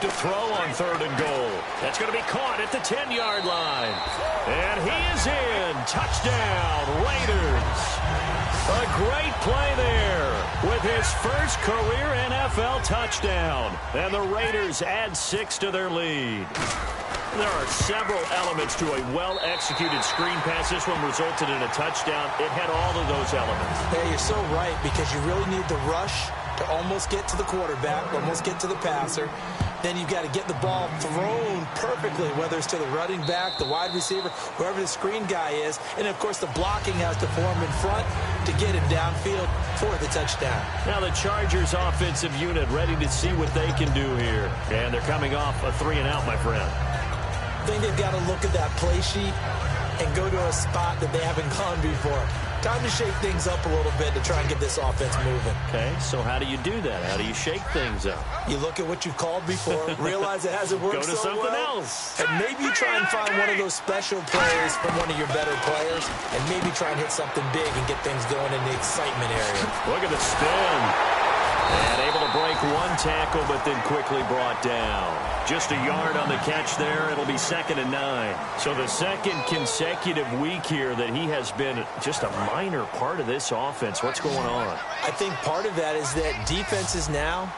To throw on 3rd and goal. That's going to be caught at the 10-yard line. And he is in. Touchdown, Raiders. A great play there with his first career NFL touchdown. And the Raiders add 6 to their lead. There are several elements to a well-executed screen pass. This one resulted in a touchdown. It had all of those elements. Yeah, you're so right, because you really need the rush to almost get to the quarterback, almost get to the passer. Then you've got to get the ball thrown perfectly, whether it's to the running back, the wide receiver, whoever the screen guy is. And, of course, the blocking has to form in front to get him downfield for the touchdown. Now the Chargers offensive unit ready to see what they can do here. And they're coming off a 3-and-out, my friend. I think they've got to look at that play sheet and go to a spot that they haven't gone before. Time to shake things up a little bit to try and get this offense moving. Okay, so how do you do that? How do you shake things up? You look at what you've called before, realize it hasn't worked so well. Go to something else. And maybe you try and find one of those special plays from one of your better players, and maybe try and hit something big and get things going in the excitement area. Look at the spin. And able to break one tackle, but then quickly brought down. Just a yard on the catch there. It'll be 2nd and 9. So the second consecutive week here that he has been just a minor part of this offense. What's going on? I think part of that is that defenses now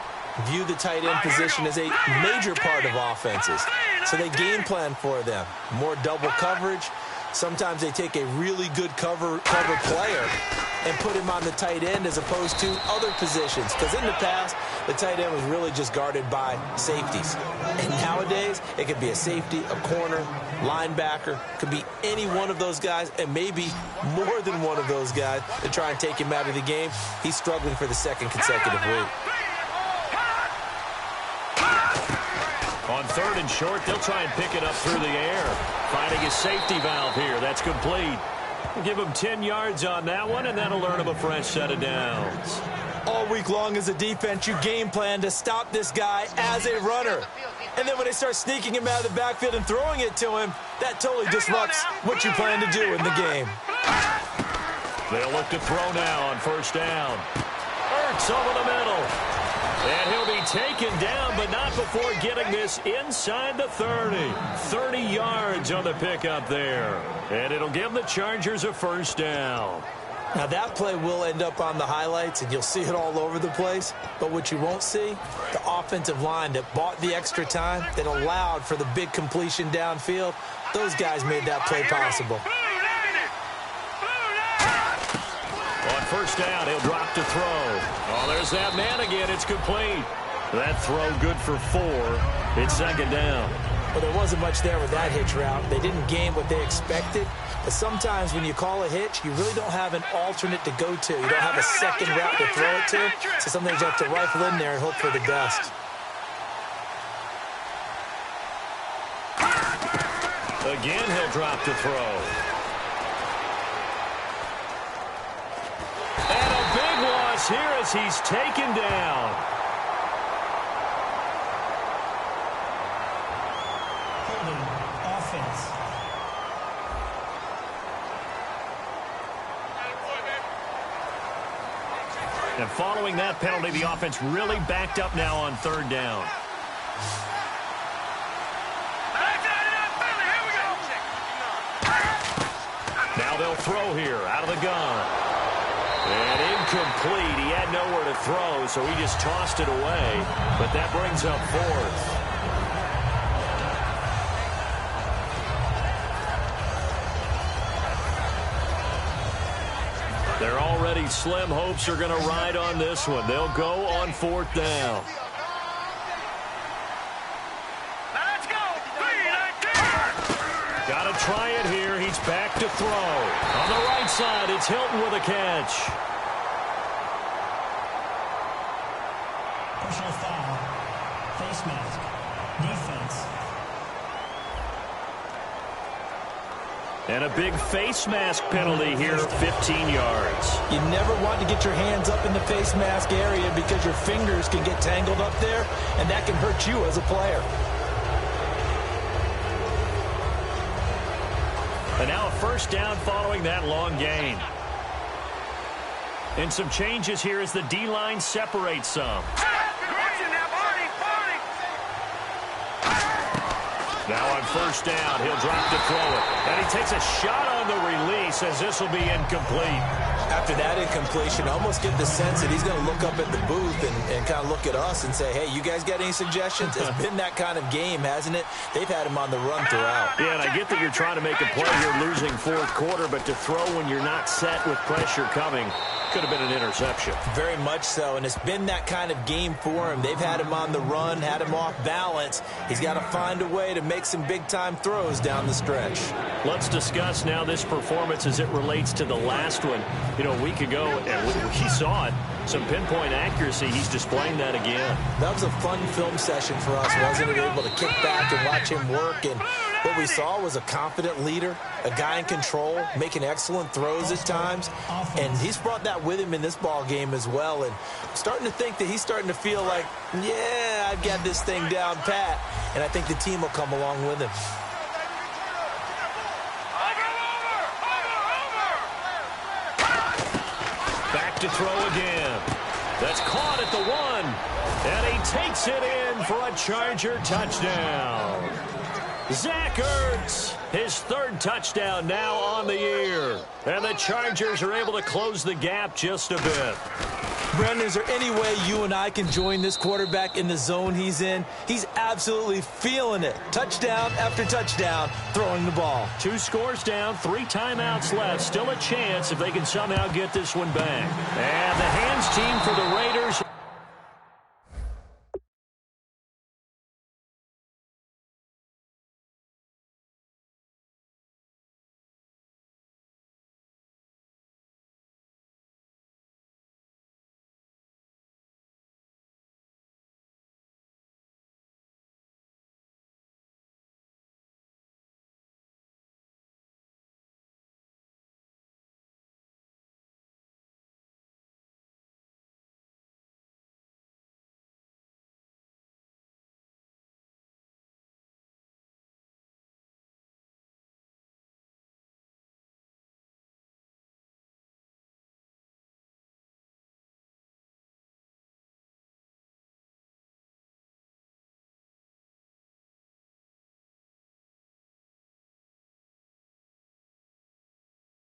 view the tight end position as a major part of offenses. So they game plan for them. More double coverage. Sometimes they take a really good cover player and put him on the tight end as opposed to other positions. Because in the past, the tight end was really just guarded by safeties. And nowadays, it could be a safety, a corner, linebacker. Could be any one of those guys, and maybe more than one of those guys to try and take him out of the game. He's struggling for the second consecutive week. On 3rd and short, they'll try and pick it up through the air. Finding his safety valve here. That's complete. We'll give him 10 yards on that one, and that'll earn him a fresh set of downs. All week long as a defense, you game plan to stop this guy as a runner. And then when they start sneaking him out of the backfield and throwing it to him, that totally disrupts what you plan to do in the game. They'll look to throw now on 1st down. Ertz over the middle. And he'll be taken down, but not before getting this inside the 30. 30 yards on the pickup there. And it'll give the Chargers a 1st down. Now, that play will end up on the highlights, and you'll see it all over the place. But what you won't see, the offensive line that bought the extra time, that allowed for the big completion downfield, those guys made that play possible. On 1st down, he'll drop to throw. Oh, there's that man again. It's complete. That throw good for 4. It's 2nd down. Well, there wasn't much there with that hitch route. They didn't gain what they expected. But sometimes when you call a hitch, you really don't have an alternate to go to. You don't have a second route to throw it to. So sometimes you have to rifle in there and hope for the best. Again, he'll drop to throw. And a big loss here as he's taken down. Holding offense. And following that penalty, the offense really backed up now on 3rd down. Now they'll throw here out of the gun. And incomplete. He had nowhere to throw, so he just tossed it away. But that brings up 4th. Their already slim hopes are going to ride on this one. They'll go on 4th down. Got to try it here. He's back to throw. On the right side, it's Hilton with a catch. Personal foul. Face mask. Defense. And a big face mask penalty here, 15 yards. You never want to get your hands up in the face mask area because your fingers can get tangled up there, and that can hurt you as a player. And now a 1st down following that long gain. And some changes here as the D-line separates some. Now on 1st down, he'll drop to throw it. And he takes a shot on the release as this will be incomplete. After that incompletion, I almost get the sense that he's going to look up at the booth and kind of look at us and say, hey, you guys got any suggestions? It's been that kind of game, hasn't it? They've had him on the run throughout. Yeah, and I get that you're trying to make a play here losing 4th quarter, but to throw when you're not set with pressure coming could have been an interception. Very much so, and it's been that kind of game for him. They've had him on the run, had him off balance. He's got to find a way to make some big-time throws down the stretch. Let's discuss now this performance as it relates to the last one. You know, a week ago, and we saw it. Some pinpoint accuracy. He's displaying that again. That was a fun film session for us, wasn't it? Able to kick back and watch him work. And what we saw was a confident leader, a guy in control, making excellent throws at times. And he's brought that with him in this ball game as well. And I'm starting to think that he's starting to feel like, yeah, I've got this thing down pat. And I think the team will come along with him. Back to throw again. That's caught at the 1. And he takes it in for a Charger touchdown. Zach Ertz, his 3rd touchdown now on the year. And the Chargers are able to close the gap just a bit. Brendan, is there any way you and I can join this quarterback in the zone he's in? He's absolutely feeling it. Touchdown after touchdown, throwing the ball. 2 scores down, 3 timeouts left. Still a chance if they can somehow get this one back. And the hands team for the Raiders.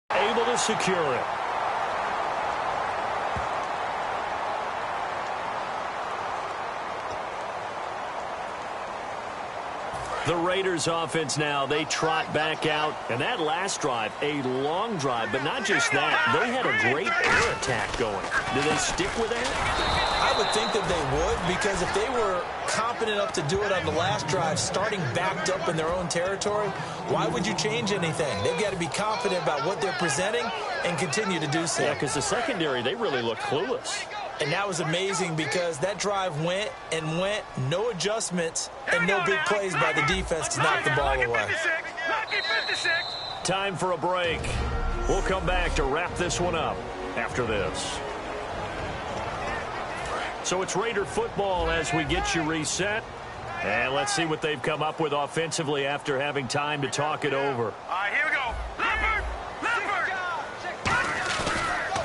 Able to secure it. The Raiders offense now, they trot back out. And that last drive, a long drive, but not just that. They had a great air attack going. Do they stick with that? I would think that they would, because if they were competent enough to do it on the last drive, starting backed up in their own territory, why would you change anything? They've got to be confident about what they're presenting and continue to do so. Yeah, because the secondary, they really look clueless. And that was amazing because that drive went and went, no adjustments, and no big plays by the defense to knock the ball away. Time for a break. We'll come back to wrap this one up after this. So it's Raider football as we get you reset. And let's see what they've come up with offensively after having time to talk it over. All right, here we go. Leopard!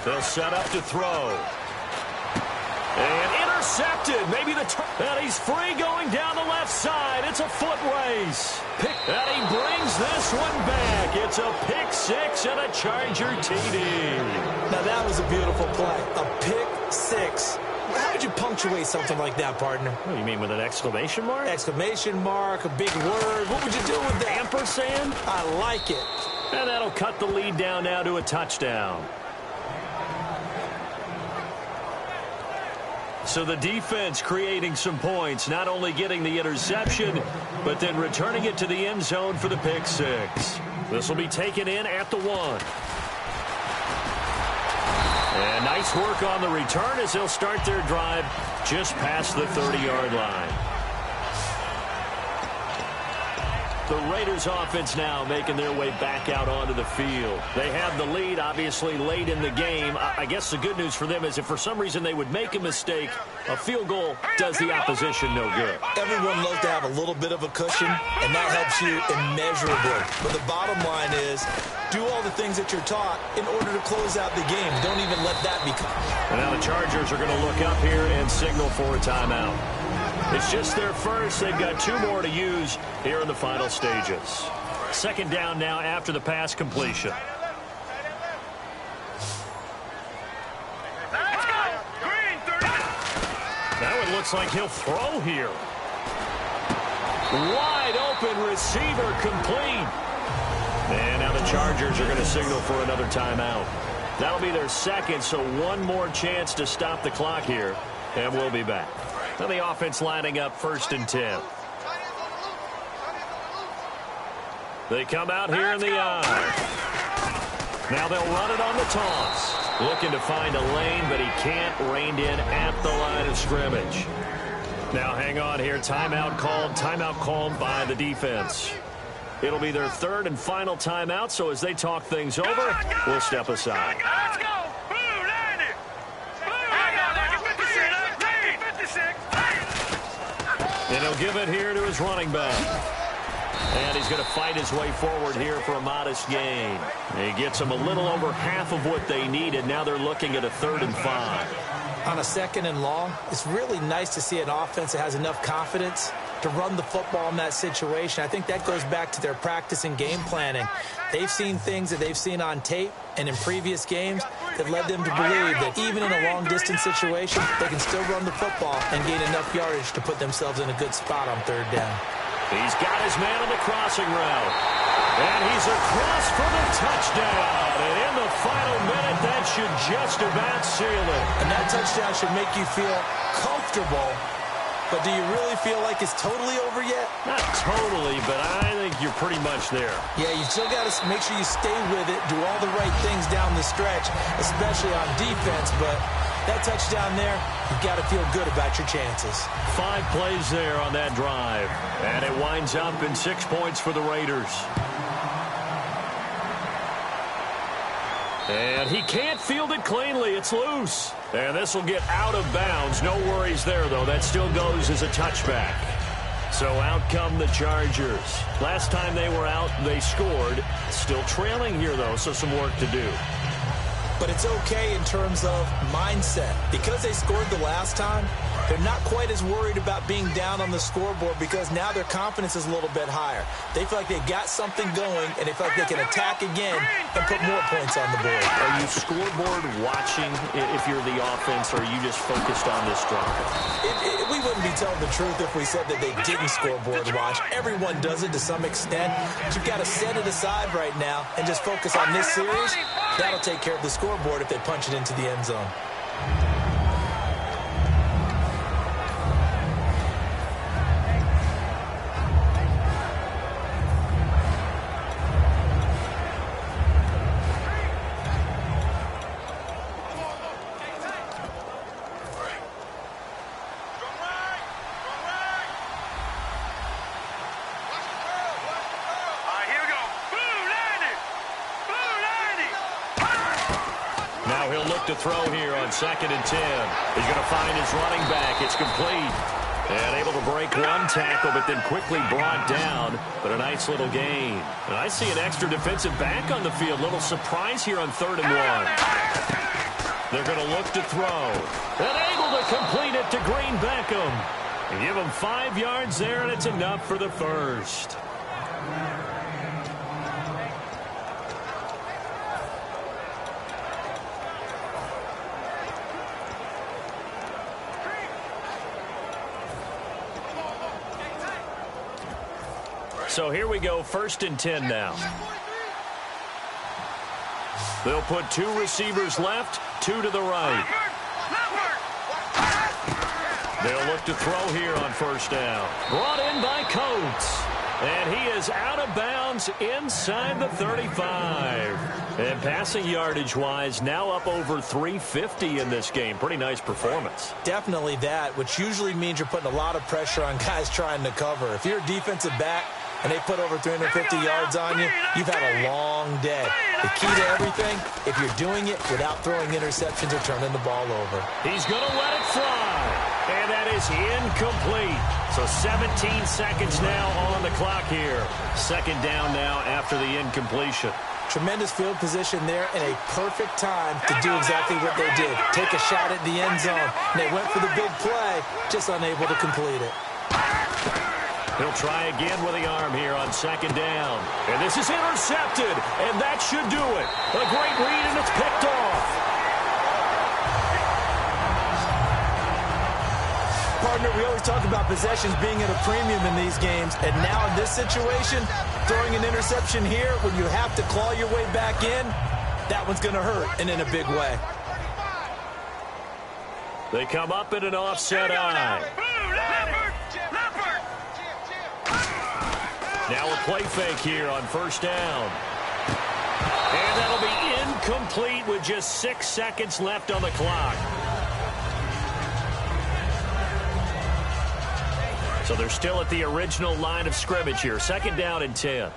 They'll set up to throw. And intercepted. Maybe the and he's free going down the left side. It's a foot race. And he brings this one back. It's a pick 6 and a Charger TD. Now that was a beautiful play. A pick 6. How would you punctuate something like that, partner? What do you mean, with an exclamation mark? Exclamation mark, a big word. What would you do with that? Ampersand? I like it. And that'll cut the lead down now to a touchdown. So the defense creating some points, not only getting the interception, but then returning it to the end zone for the pick 6. This will be taken in at the 1. And nice work on the return as they'll start their drive just past the 30-yard line. The Raiders offense now making their way back out onto the field. They have the lead, obviously, late in the game. I guess the good news for them is if for some reason they would make a mistake, a field goal does the opposition no good. Everyone loves to have a little bit of a cushion, and that helps you immeasurably. But the bottom line is, do all the things that you're taught in order to close out the game. Don't even let that become. And now the Chargers are going to look up here and signal for a timeout. It's just their first. They've got 2 more to use here in the final stages. Second down now after the pass completion. Now it looks like he'll throw here. Wide open receiver complete. And now the Chargers are going to signal for another timeout. That'll be their second, so one more chance to stop the clock here. And we'll be back. Now the offense lining up 1st and 10. They come out here in the eye. Now they'll run it on the toss. Looking to find a lane, but he can't. Reined in at the line of scrimmage. Now hang on here. Timeout called by the defense. It'll be their 3rd and final timeout, so as they talk things over, we'll step aside. Let's go! And he'll give it here to his running back. And he's going to fight his way forward here for a modest gain. He gets them a little over half of what they needed. Now they're looking at a 3rd and 5. On a 2nd and long, it's really nice to see an offense that has enough confidence to run the football in that situation. I think that goes back to their practice and game planning. They've seen things that they've seen on tape and in previous games that led them to believe that even in a long-distance situation, they can still run the football and gain enough yardage to put themselves in a good spot on third down. He's got his man on the crossing route. And he's across for the touchdown. And in the final minute, that should just about seal it. And that touchdown should make you feel comfortable. But do you really feel like it's totally over yet? Not totally, but I think you're pretty much there. Yeah, you still got to make sure you stay with it, do all the right things down the stretch, especially on defense. But that touchdown there, you've got to feel good about your chances. 5 plays there on that drive. And it winds up in 6 points for the Raiders. And he can't field it cleanly. It's loose. And this will get out of bounds. No worries there, though. That still goes as a touchback. So out come the Chargers. Last time they were out, they scored. Still trailing here, though, so some work to do. But it's okay in terms of mindset. Because they scored the last time, they're not quite as worried about being down on the scoreboard because now their confidence is a little bit higher. They feel like they've got something going, and they feel like they can attack again and put more points on the board. Are you scoreboard watching if you're the offense, or are you just focused on this drive? We wouldn't be telling the truth if we said that they didn't scoreboard watch. Everyone does it to some extent. But you've got to set it aside right now and just focus on this series. That'll take care of the scoreboard if they punch it into the end zone. Now he'll look to throw here on 2nd and 10. He's going to find his running back. It's complete. And able to break one tackle, but then quickly brought down. But a nice little gain. And I see an extra defensive back on the field. Little surprise here on 3rd and 1. They're going to look to throw. And able to complete it to Green Beckham. And give him 5 yards there, and it's enough for the first. So here we go, 1st and 10 now. They'll put 2 receivers left, 2 to the right. They'll look to throw here on 1st down. Brought in by Coates. And he is out of bounds inside the 35. And passing yardage-wise, now up over 350 in this game. Pretty nice performance. Definitely that, which usually means you're putting a lot of pressure on guys trying to cover. If you're a defensive back and they put over 350 yards on you, you've had a long day. The key to everything, if you're doing it without throwing interceptions or turning the ball over. He's going to let it fly. And that is incomplete. So 17 seconds now on the clock here. 2nd down now after the incompletion. Tremendous field position there and a perfect time to do exactly what they did. Take a shot at the end zone. And they went for the big play, just unable to complete it. He'll try again with the arm here on 2nd down. And this is intercepted, and that should do it. A great read, and it's picked off. Partner, we always talk about possessions being at a premium in these games, and now in this situation, throwing an interception here when you have to claw your way back in, that one's going to hurt, and in a big way. They come up in an offset eye. Now a play fake here on 1st down. And that'll be incomplete with just 6 seconds left on the clock. So they're still at the original line of scrimmage here. 2nd down and 10.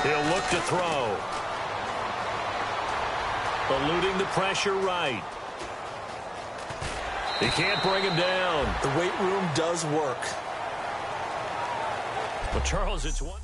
He'll look to throw. Eluding the pressure right. He can't bring him down. The weight room does work. Well, Charles, it's one.